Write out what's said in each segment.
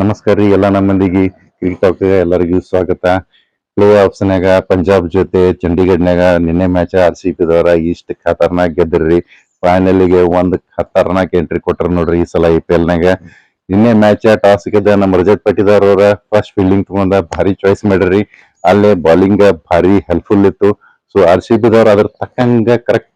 ನಮಸ್ಕಾರ ರೀ ಎಲ್ಲ ನಮ್ಮ ಮಂದಿಗೆ ಕ್ರಿಕೆಟ್ ಎಲ್ಲರಿಗೂ ಸ್ವಾಗತ. ಪ್ಲೇ ಆಫ್ಸ್ನಾಗ ಪಂಜಾಬ್ ಜೊತೆ ಚಂಡೀಗಢ್ನಾಗ ನಿನ್ನೆ ಮ್ಯಾಚ್ RCB ದವರ ಇಷ್ಟ ಖತರ್ನಾಕ್ ಗೆದ್ರಿ. ಫೈನಲಿಗೆ ಒಂದ್ ಖತರ್ನಾಕ್ ಎಂಟ್ರಿ ಕೊಟ್ರ ನೋಡ್ರಿ ಈ ಸಲ IPL ನಾಗ. ನಿನ್ನೆ ಮ್ಯಾಚ್ ಟಾಸ್ ಗೆದ್ದ ನಮ್ಮ ರಜತ್ ಪಟ್ಟಿದಾರ್ ಅವರ ಫಸ್ಟ್ ಫೀಲ್ಡಿಂಗ್ ತಗೊಂಡ ಭಾರಿ ಚಾಯ್ಸ್ ಮಾಡ್ರಿ. ಅಲ್ಲೇ ಬಾಲಿಂಗ್ ಭಾರಿ ಹೆಲ್ಪ್ಫುಲ್ ಇತ್ತು. ಸೊ RCB ದವ್ರ ಅದ್ರ ತಕ್ಕಂಗ ಕರೆಕ್ಟ್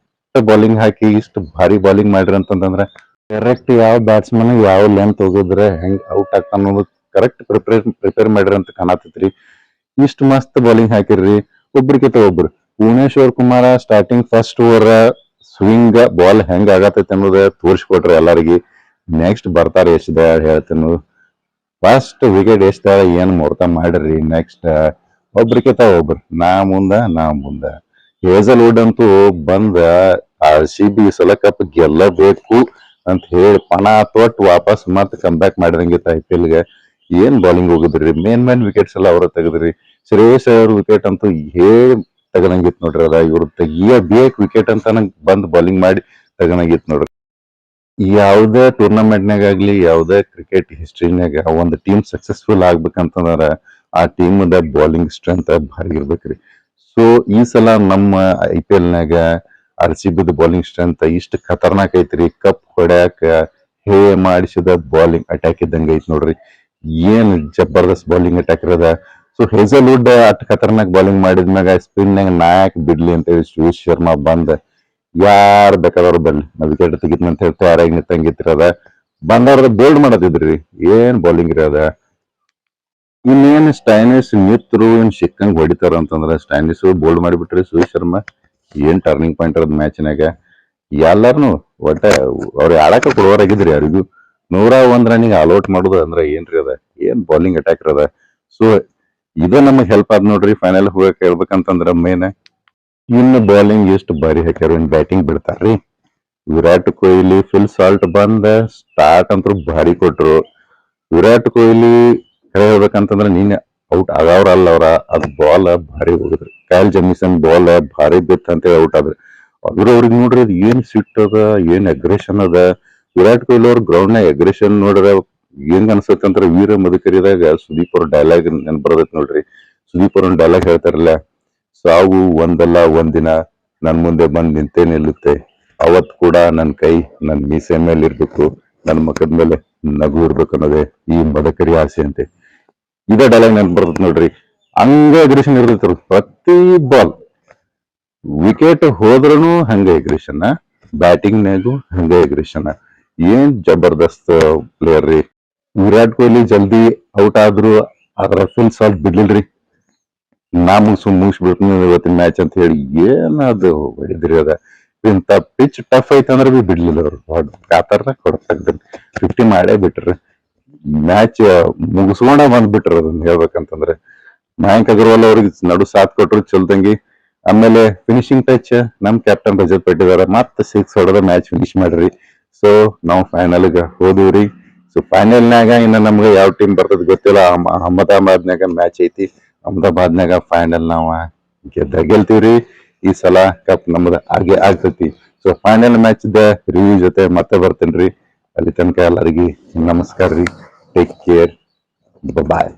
ಬಾಲಿಂಗ್ ಹಾಕಿ ಇಷ್ಟು ಭಾರಿ ಬಾಲಿಂಗ್ ಮಾಡ್ರಿ ಅಂತಂದ್ರ ಕರೆಕ್ಟ್ ಯಾವ ಬ್ಯಾಟ್ಸ್ಮನ್ ಯಾವ ಲೆಂತ್ ಹೋಗಿದ್ರೆ ಹೆಂಗ್ ಔಟ್ ಆಗ್ತಾನ ಅನ್ನೋದು ಕರೆಕ್ಟ್ ಪ್ರಿಪೇರ್ ಮಾಡ್ರಿ ಅಂತ ಕಾಣತೈತ್ರಿ. ಇಷ್ಟು ಮಸ್ತ್ ಬಾಲಿಂಗ್ ಹಾಕಿರ್ರಿ ಒಬ್ರಿಗಿಂತ ಒಬ್ರು. Bhuvneshwar Kumar starting first over swing ball ಹೆಂಗ್ ಆಗತೈತಿ ಅನ್ನೋದು ತೋರಿಸ್ಕೊಟ್ರಿ ಎಲ್ಲರಿಗೆ. ನೆಕ್ಸ್ಟ್ ಬರ್ತಾರೆ ಎಷ್ಟಿದೆ ಹೇಳ್ತೀನಿ. ಫಸ್ಟ್ ವಿಕೆಟ್ ಎಷ್ಟ ಏನ್ ಮುಹೂರ್ತ ಮಾಡ್ರಿ. ನೆಕ್ಸ್ಟ್ ಒಬ್ರಿಗಿಂತ ಒಬ್ರು ನಾ ಮುಂದ ಹೇಸಲ್ವುಡ್ ಅಂತೂ ಬಂದ RCB ಸಲ ಕಪ್ ಗೆಲ್ಲಬೇಕು ಅಂತ ಹೇಳಿ ಪಣ ತೊಟ್ಟು ವಾಪಸ್ ಮತ್ ಕಮ್ ಬ್ಯಾಕ್ ಮಾಡಿದಂಗಿತ್ತು IPL ಗೆ. ಏನ್ ಬಾಲಿಂಗ್ ಹೋಗಿದ್ರಿ. ಮೇನ್ ವಿಕೆಟ್ಸ್ ಎಲ್ಲ ಅವ್ರ ತೆಗದ್ರಿ. ಶ್ರೇಯಸ್ ಅವ್ರ ವಿಕೆಟ್ ಅಂತೂ ಹೇಳಿ ತೆಗದಂಗಿತ್ತು ನೋಡ್ರಿ. ಅದ ಇವ್ರು ತೆಗಿಯಬೇಕು ವಿಕೆಟ್ ಅಂತ ನಂಗೆ ಬಂದ್ ಬಾಲಿಂಗ್ ಮಾಡಿ ತೆಗದಂಗಿತ್ತು ನೋಡ್ರಿ. ಯಾವುದೇ ಟೂರ್ನಮೆಂಟ್ನಾಗ ಆಗ್ಲಿ ಯಾವುದೇ ಕ್ರಿಕೆಟ್ ಹಿಸ್ಟ್ರಿನಾಗ ಒಂದು ಟೀಮ್ ಸಕ್ಸಸ್ಫುಲ್ ಆಗ್ಬೇಕಂತಂದ್ರ ಆ ಟೀಮ್ ಬಾಲಿಂಗ್ ಸ್ಟ್ರೆಂತ್ ಭಾರಿ ಇರ್ಬೇಕ್ರಿ. ಸೊ ಈ ಸಲ ನಮ್ಮ IPL ನಾಗ RCB ಬಾಲಿಂಗ್ ಸ್ಟ್ರೆಂತ್ ಇಷ್ಟ ಖತರ್ನಾಕ್ ಐತ್ರಿ. ಕಪ್ ಹೊಡ್ಯಾಕ ಹೇ ಮಾಡಿಸಿದ ಬಾಲಿಂಗ್ ಅಟ್ಯಾಕ್ ಇದ್ದಂಗ ಐತ್ ನೋಡ್ರಿ. ಏನ್ ಜಬರ್ದಸ್ತ್ ಬಾಲಿಂಗ್ ಅಟ್ಯಾಕ್ ಇರದ. ಸೊ ಹೇಸಲ್ವುಡ್ ಅಟ್ ಖತರ್ನಾಕ್ ಬಾಲಿಂಗ್ ಮಾಡಿದ್ಮ್ಯಾಗ ಸ್ಪಿನ್ ನಾಗ ನಾಯಕ್ ಬಿಡ್ಲಿ ಅಂತ ಹೇಳಿ ಶ್ರೇಯಸ್ ಶರ್ಮಾ ಬಂದ್ ಯಾರ್ ಬೇಕಾದವ್ರು ಬರ್ಲಿ ನಾ ವಿಕೆಟ್ ತೆಗಿತೀನಿ ಅಂತ ಹೇಳಿ ತಯಾರಾಗಿ ನಿಂತಂಗಿತ್ತಿರದ ಬಂದವ್ರದ ಬೋಲ್ಡ್ ಮಾಡತಿದ್ರಿ. ಏನ್ ಬಾಲಿಂಗ್ ರೀ ಅದ. ಇನ್ನೇನ್ ಸ್ಟೈನಿಸ್ ಮಿತ್ರು ಏನ್ ಸಿಕ್ಕಂಗ್ ಹೊಡಿತಾರ ಅಂತಂದ್ರ ಸ್ಟೈನಿಸ್ ಬೋಲ್ಡ್ ಮಾಡಿಬಿಟ್ರಿ ಶ್ರೇಯಸ್ ಶರ್ಮಾ. ಏನ್ ಟರ್ನಿಂಗ್ ಪಾಯಿಂಟ್ ಅದ ಮ್ಯಾಚ್ನಾಗ. ಎಲ್ಲಾರ್ನು ಒಟ್ಟ ಅವ್ರ ಆಡಾಕ ಕೊಡುವರಾಗಿದ್ರಿ ಯಾರಿಗೂ 101 ರನ್ನಿಗೆ ಆಲ್ಔಟ್ ಮಾಡುದು ಅಂದ್ರ ಏನ್ರಿ ಅದ. ಏನ್ ಬಾಲಿಂಗ್ ಅಟ್ಯಾಕ್ ಅದ. ಸೊ ಇದು ನಮಗ್ ಹೆಲ್ಪ್ ಆದ್ ನೋಡ್ರಿ ಫೈನಲ್ ಹೋಗಕ್ ಹೇಳ್ಬೇಕಂತಂದ್ರ ಮೇನ್. ಇನ್ನು ಬಾಲಿಂಗ್ ಎಷ್ಟು ಬಾರಿ ಹಾಕ್ಯಾರ. ಇನ್ ಬ್ಯಾಟಿಂಗ್ ಬಿಡ್ತಾರ್ರಿ. ವಿರಾಟ್ ಕೊಹ್ಲಿ ಫುಲ್ ಸಾಲ್ಟ್ ಬಂದ ಸ್ಟಾರ್ಟ್ ಅಂತೂ ಭಾರಿ ಕೊಟ್ರು. ವಿರಾಟ್ ಕೊಹ್ಲಿ ಹೇಳ್ಬೇಕಂತಂದ್ರ ನೀನ್ ಔಟ್ ಆಗವ್ರಲ್ಲ ಅವ್ರ ಅದ್ ಬಾಲ್ ಭಾರಿ ಹೋಗಿದ್ರಿ. ಕೈಲ್ ಜಮೀಸನ್ ಬಾಲ್ ಭಾರಿ ಬಿತ್ ಅಂತ ಹೇಳಿ ಔಟ್ ಆದ್ರಿ. ಅವ್ರಿಗೆ ನೋಡ್ರಿ ಅದ್ ಏನ್ ಸಿಟ್ ಅದ ಏನ್ ಅಗ್ರೆಷನ್ ಅದ. ವಿರಾಟ್ ಕೊಹ್ಲಿ ಅವ್ರ ಗ್ರೌಂಡ್ ನಾಗ ಅಗ್ರೆಷನ್ ನೋಡ್ರ ಹೆಂಗ್ ಅನ್ಸತ್ ಅಂದ್ರ ವೀರ ಮದಕರಿದಾಗ ಸುದೀಪ್ ಅವ್ರ ಡೈಲಾಗ್ ನೆನ್ಪ್ ಬರ್ತೈತ್ ನೋಡ್ರಿ. ಸುದೀಪ್ ಅವ್ರ ಡೈಲಾಗ್ ಹೇಳ್ತಾರಲ್ಲ, ಸಾವು ಒಂದಲ್ಲ ಒಂದಿನ ನನ್ ಮುಂದೆ ಬಂದ್ ನಿಂತೇ ನಿಲ್ಲುತ್ತೆ. ಅವತ್ ಕೂಡ ನನ್ ಕೈ ನನ್ ಮೀಸೆ ಮೇಲೆ ಇರ್ಬೇಕು, ನನ್ ಮುಖದ ಮೇಲೆ ನಗು ಇರ್ಬೇಕು ಅನ್ನೋದೇ ಈ ಮದಕರಿ ಆಸೆ ಅಂತೆ. ಇದೇ ಡೈಲಾಗ್ ನೆನ್ಪ್ ಬರ್ತೈತ್ ನೋಡ್ರಿ. ಹಂಗ ಅಗ್ರೆಷನ್ ಇರ್ತೈತಿ ಪ್ರತಿ ಬಾಲ್. ವಿಕೆಟ್ ಹೋದ್ರೂ ಹಂಗ ಎಗ್ರೆಷನ್, ಬ್ಯಾಟಿಂಗ್ ನಾಗು ಹಂಗ ಎಗ್ರೆಷನ್. ಏನ್ ಜಬರ್ದಸ್ತ್ ಪ್ಲೇಯರ್ ರೀ. ವಿರಾಟ್ ಕೊಹ್ಲಿ ಜಲ್ದಿ ಔಟ್ ಆದ್ರು ಅದ್ರ ಫುಲ್ ಸಾಲ್ಟ್ ಬಿಡ್ಲಿಲ್ರಿ. ನಾ ಮುಗಿಸ್ಬಿಡ್ತೀನಿ ಇವತ್ತಿನ ಮ್ಯಾಚ್ ಅಂತ ಹೇಳಿ ಏನದು ಹೊಡಿದ್ರಿ ಅದ. ಇಂತ ಪಿಚ್ ಟಫ್ ಐತಂದ್ರ ಬಿ ಬಿಡ್ಲಿಲ್ಲ ಅವ್ರು. ಕಾತರ್ನ ಕೊಡ್ತಾಗ್ರಿ 50 ಮಾಡೇ ಬಿಟ್ರಿ. ಮ್ಯಾಚ್ ಮುಗಿಸ್ಕೊಂಡ ಬಂದ್ಬಿಟ್ರ ಅದನ್ನ ಹೇಳ್ಬೇಕಂತಂದ್ರೆ. ಮಯಾಂಕ್ ಅಗರ್ವಾಲ್ ಅವ್ರಿಗೆ ನಡು ಸಾಥ್ ಕೊಟ್ರು ಚಲ್ದಂಗಿ. ಆಮೇಲೆ ಫಿನಿಶಿಂಗ್ ಟಚ್ ನಮ್ ಕ್ಯಾಪ್ಟನ್ ರಜತ್ ಪಟ್ಟಿದಾರ ಮತ್ತ 6 ಹೊಡೆದ ಮ್ಯಾಚ್ ಫಿನಿಶ್ ಮಾಡ್ರಿ. ಸೊ ನಾವು ಫೈನಲ್ಗೆ ಹೋದಿವ್ರಿ. ಸೊ ಫೈನಲ್ನಾಗ ಇನ್ನ ನಮ್ಗೆ ಯಾವ ಟೀಮ್ ಬರ್ತದ ಗೊತ್ತಿಲ್ಲ. ಅಹಮದಾಬಾದ್ನಾಗ ಮ್ಯಾಚ್ ಐತಿ. ಅಹಮದಾಬಾದ್ನಾಗ ಫೈನಲ್ ನಾವ ಗೆಲ್ತೀವ್ರಿ. ಈ ಸಲ ಕಪ್ ನಮ್ದ ಆಗ್ತೈತಿ. ಸೊ ಫೈನಲ್ ಮ್ಯಾಚ್ ರಿವ್ಯೂ ಜೊತೆ ಮತ್ತೆ ಬರ್ತೇನ್ರಿ. ಅಲ್ಲಿ ತನಕ ಎಲ್ಲರಿಗೂ ನಮಸ್ಕಾರ ರೀ. Take care. ಬಾಯ್.